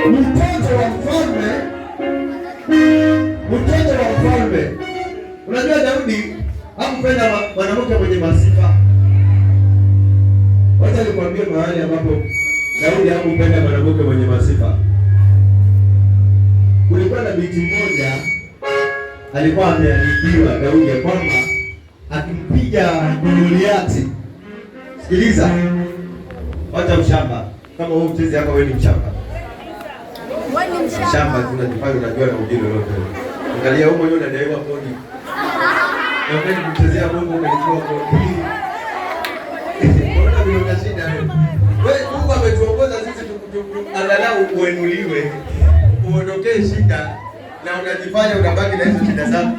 mtoto wa mfalme, mtoto wa mfalme. Unajua Daudi hakupenda mwanamke mwenye masifa. Wacha nikwambie mahali ambapo Daudi hakupenda mwanamke mwenye masifa. Kulikuwa na binti mmoja alikuwa ameahidiwa Daudi kwamba akimpiga Goliati. Sikiliza. Wacha ushamba. Kama wewe mchezi hapa wewe ni mshamba. Wewe ni mshamba. Shamba tunajifanya unajua na ujio lolote. Angalia huko yule anadaiwa kodi. Na wewe mchezea Mungu unajua kodi. Mbona bila shida wewe? Wewe Mungu ametuongoza sisi angalau uenuliwe. Uondokee shida na unajifanya unabaki na hizo shida zako.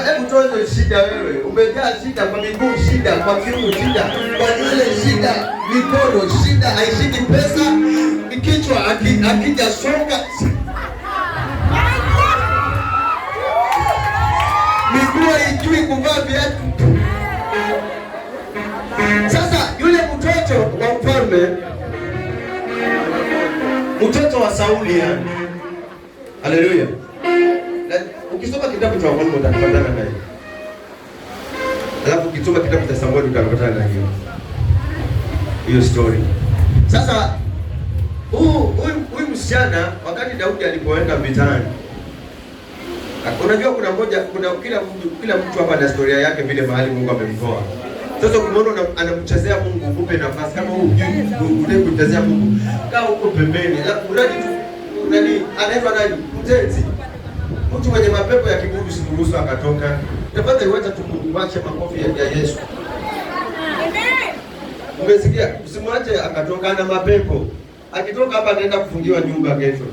Hebu toa shida wewe. Umejaa shida kwa miguu, shida kwa kiuno, shida kwa nywele, shida mikono, shida haishiki pesa, kichwa akija soka, miguu haijui kuvaa viatu. Sasa yule mtoto wa mfalme, mtoto wa Sauli, haleluya. Ukisoma kitabu cha Wafalme utapatana na hiyo. Alafu ukisoma kitabu cha Samueli utapatana na hiyo story. Sasa huyu msichana wakati Daudi alipoenda vitani, unajua kuna kila mtu hapa na historia yake vile mahali Mungu amemtoa. Sasa ukimwona anamchezea Mungu, ukupe nafasi kama unataka kumchezea Mungu, kaa huko pembeni. Unadi tu nani anaitwa nani? Mtenzi. Mtu mwenye mapepo ya kiburi usimruhusu akatoka. Tafadhali wacha tukuache makofi ya Yesu. Amen. Umesikia? Usimwache akatoka na mapepo. Akitoka hapa anaenda kufungiwa nyumba kesho.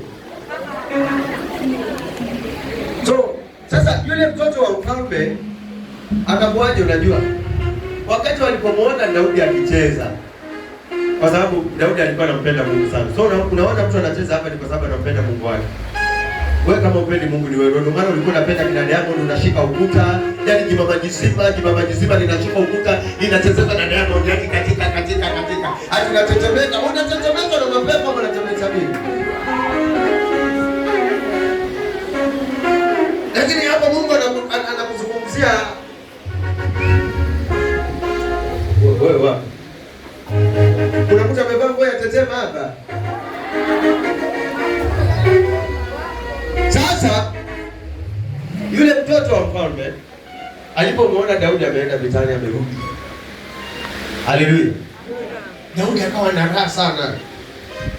So, sasa yule mtoto wa mfalme akakuaje unajua? Wakati walipomwona Daudi akicheza. Kwa sababu Daudi alikuwa anampenda Mungu sana. So unaona mtu anacheza hapa ni kwa sababu anampenda Mungu wake. Wewe kama upendi Mungu ni wewe. Ndio maana ulikuwa unapenda kina Diamond unashika ukuta. Yaani jimama jisiba linashika ukuta, linachezeka na Diamond yake katika. Hadi unatetemeka na mapepo unatetemeka mimi. Lakini hapa Mungu anakuzungumzia wewe wapi? Kuna mtu amevaa nguo ya tetema hapa. Sasa yule mtoto wa mfalme alipomwona Daudi ameenda vitani amerudi. Haleluya. Daudi akawa na raha sana.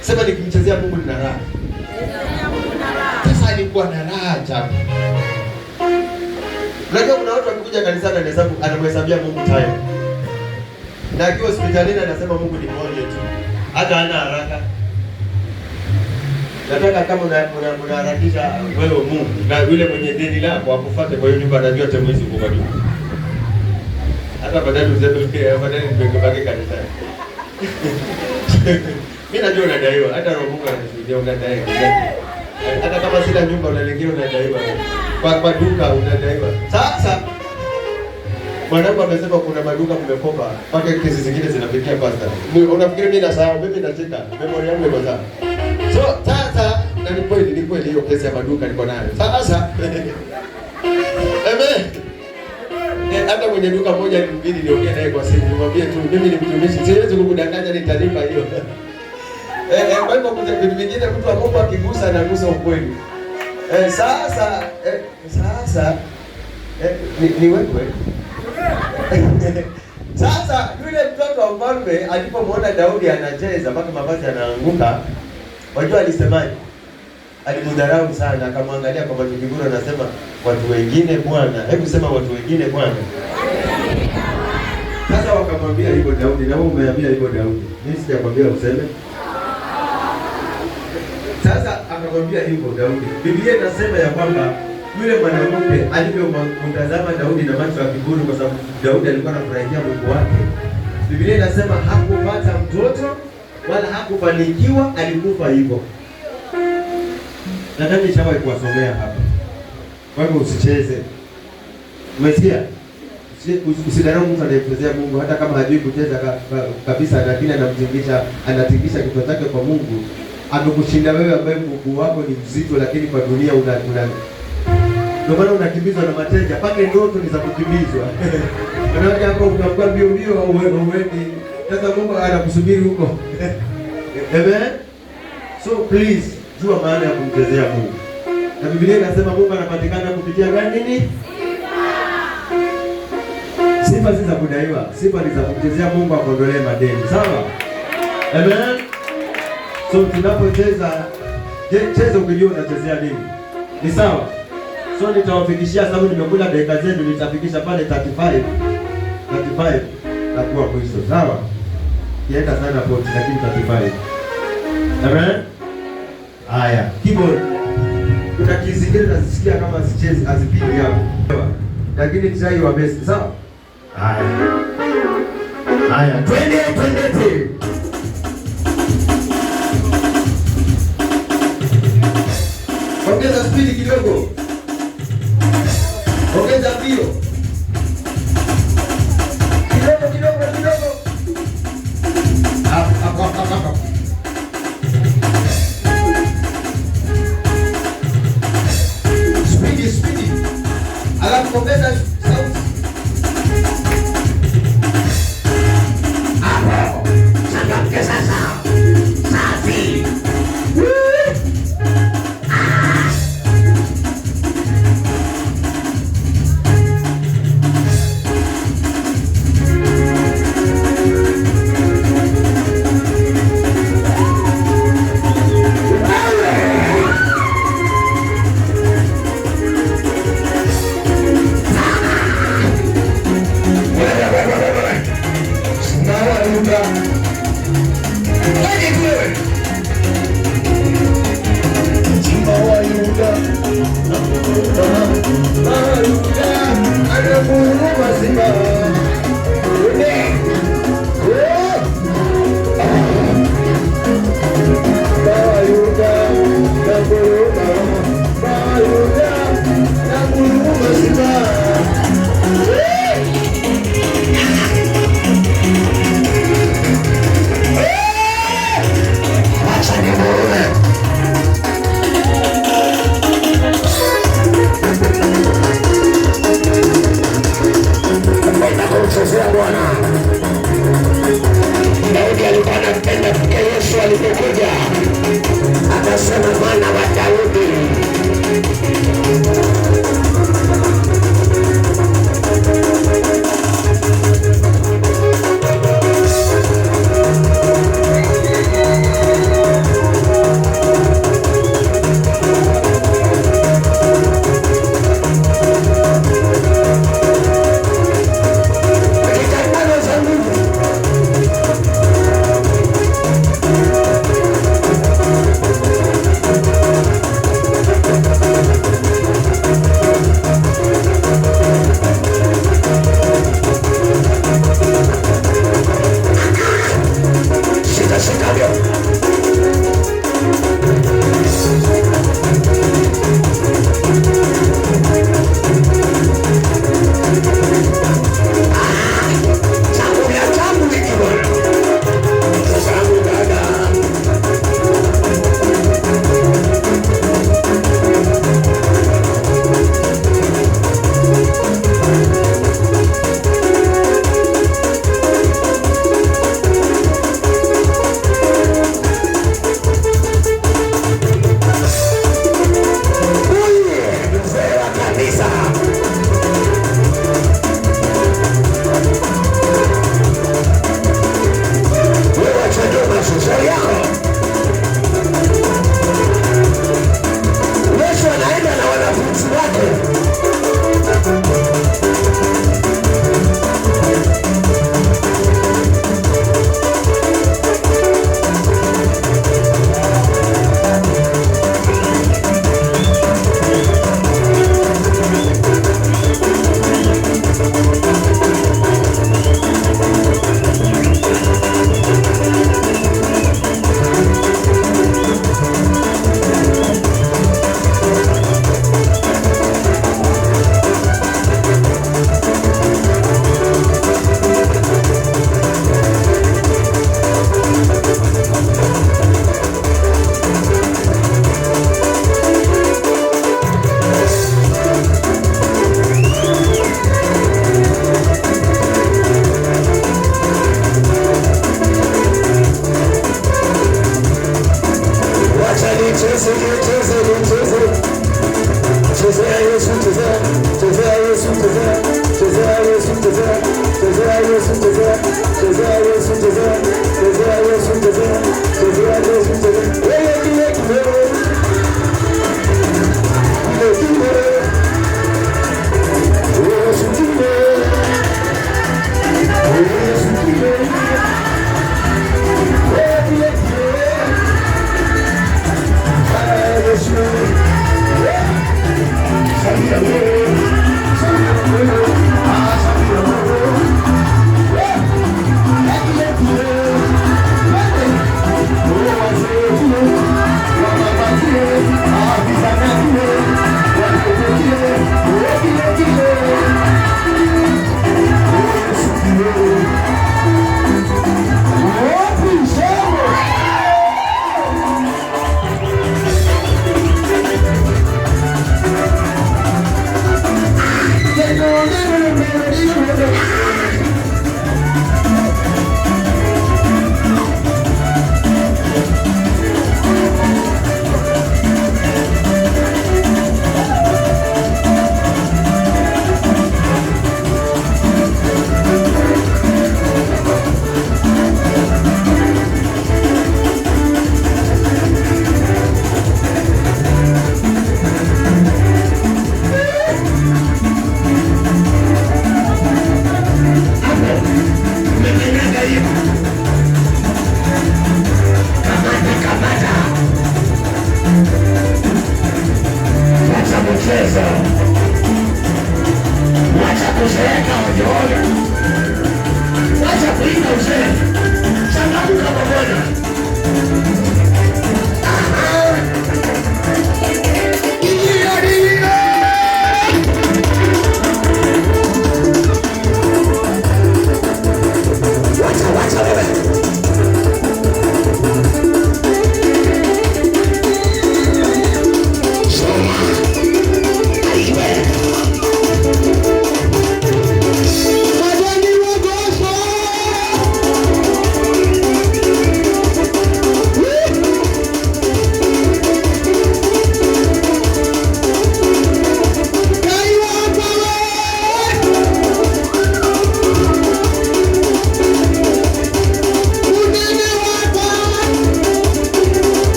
Sema nikimchezea Mungu nina raha. Sasa alikuwa na raha ajabu. Unajua kuna watu wakikuja kanisani anamhesabia Mungu time. Na akiwa hospitalini anasema Mungu ni mmoja tu. Hata hana haraka. Nataka kama unaharakisha wewe Mungu na yule mwenye deni lako akufuate kwa hiyo nyumba anajua temu hizi uko bado. Hata badala uzebe badala nimekubaki kanisa. Mimi najua unadaiwa, hata roho Mungu anasaidia unadaiwa. Hata kama sina nyumba unalengea unadaiwa. Kwa duka unadaiwa. Sasa mwanangu amesema kuna maduka mmekopa, mpaka kesi zingine zinafikia pasta. Unafikiri mimi nasahau? Mimi nacheka. Memory yangu iko sawa. So sasa na ni kweli hiyo kesi ya maduka niko nayo. Sasa amen. Hata mwenye duka moja mbili niongea naye kwa simu, nimwambie tu mimi ni mtumishi, siwezi kukudanganya ni taarifa hiyo. Kwa hivyo kuna vitu vingine mtu wa Mungu akigusa anagusa ukweli. Sasa ni wewe. Sasa yule mtoto wa mfalme alipomwona Daudi anacheza mpaka mavazi yanaanguka, wajua alisemaje? Alimdharau sana, akamwangalia kwa macho kiburi, anasema watu wengine bwana. Hebu sema watu wengine bwana. Sasa wakamwambia hivyo Daudi, na wewe umeambia hivyo Daudi. Mimi sijakwambia useme. Sasa akamwambia hivyo Daudi. Biblia inasema ya kwamba yule mwanamke alipomtazama Daudi na macho ya kiburi, kwa sababu Daudi alikuwa anafurahia Mungu wake. Biblia inasema hakupata mtoto wala hakufanikiwa, alikufa hivyo. Nataka nishawahi kuwasomea hapa. Kwa hivyo usicheze. Umesikia? Usidharau mtu anayechezea Mungu hata kama hajui kucheza kabisa, lakini anatingisha kichwa chake kwa Mungu. amekushinda wewe ambaye mguu wako ni mzito, lakini kwa dunia ndio maana unakimbizwa na mateja, mpaka ndoto ni za kukimbizwa. Unaona hapo unakuwa mbio mbio au wewe uendi. Sasa Mungu anakusubiri huko. Amen. So please, jua maana ya kumchezea Mungu. Na Biblia inasema Mungu anapatikana kupitia nini? Sifa si za kudaiwa, sifa ni za kumchezea Mungu akondolee madeni. Sawa? Amen. So tunapocheza, cheza ukijua unachezea nini. Ni sawa? So nitawafikishia, sababu nimekula dakika zetu, nitafikisha pale 35 na kuwa mwisho. Sawa? Kienda sana poti lakini 35. Amen. Haya, keyboard. Kuna kizingine nazisikia kama sichezi azipigi hapo. Lakini try your best. Sawa? Haya, twende. Ongeza speed kidogo. Ongeza mbio. Kidogo. Hapo. Speed. Alafu ongeza sauti. Hapo. Changamke sasa. Safi. Daudi alikuwa anapenda kuke Yesu alipokuja akasema mwana wa Daudi.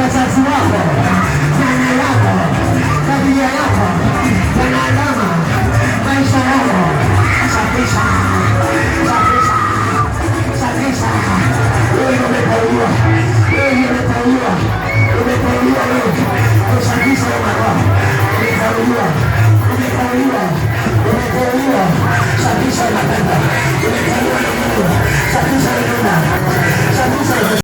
Wazazi wao